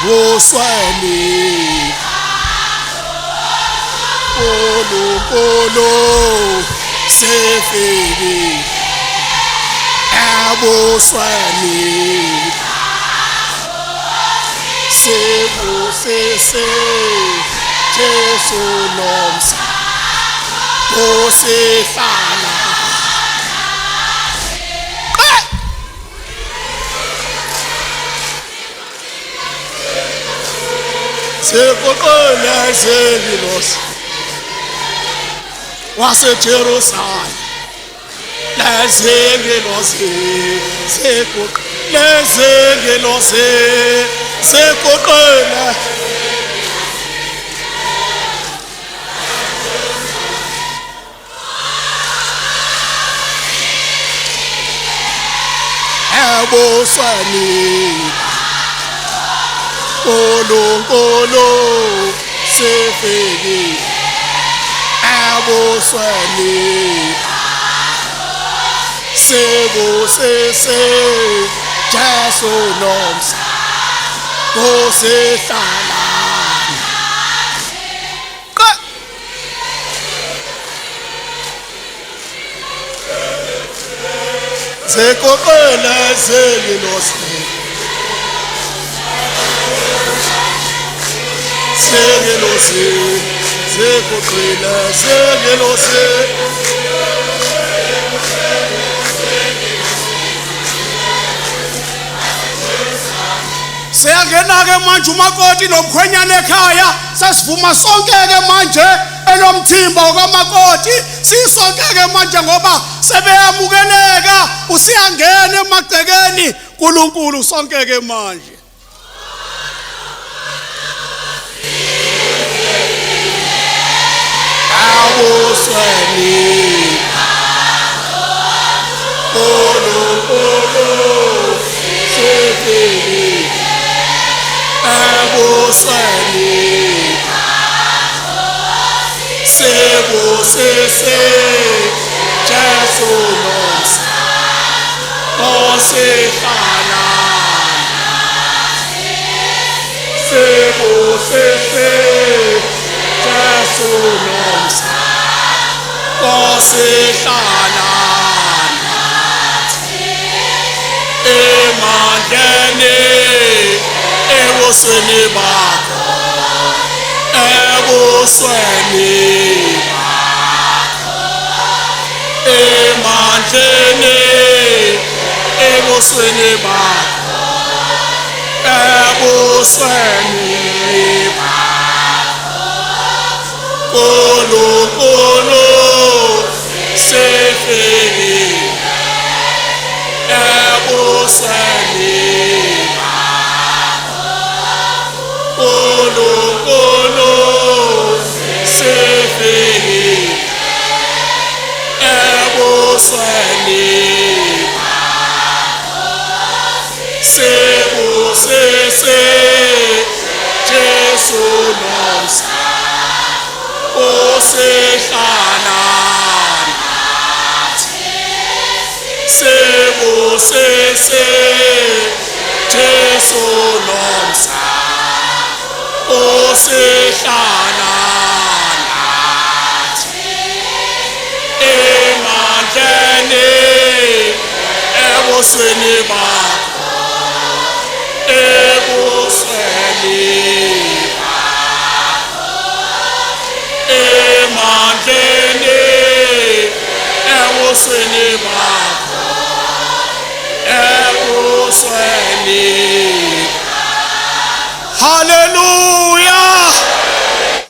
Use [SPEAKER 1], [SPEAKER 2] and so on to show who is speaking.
[SPEAKER 1] Boswani Kolo Sefeli Aboswani Sebo Sese Jesu Nomsa Bosefana Sekokola Zelos Wase Jerusalem Lezegelos Lezegelos Sekokola Aboswani Kolo Sefeli Aboswani Sebo Sese Jesu Nomsa Bosefana Sekokola Zelos Segelose, Sekokola Segelose Siyangena ke manje umakoti nomkhwenyana ekhaya sesivuma sonke ke manje enomthimba okamakoti sisonke ke manje ngoba sebeyamukeleka usiyangena emagcekeni uNkulunkulu sonke ke manje Aboswani Kolo Sefeli Aboswani Sebo Sese Jesu Nomsa Bosefana Sebo Sese Jesu Nomsa Bosefana Emandene Eboswani Bako Eboswani Bako Emandene Eboswani Bako Eboswani Bako Kolo Sefeli Aboswani Kolo Sefeli Aboswani Sebo Sese Jesu Nomsa Bosefana Sebo Sese Jesu Nomsa Bosefana Emandene Eboswani Bako Eboswani Emandene Eboswani Bako Eboswani Hallelujah.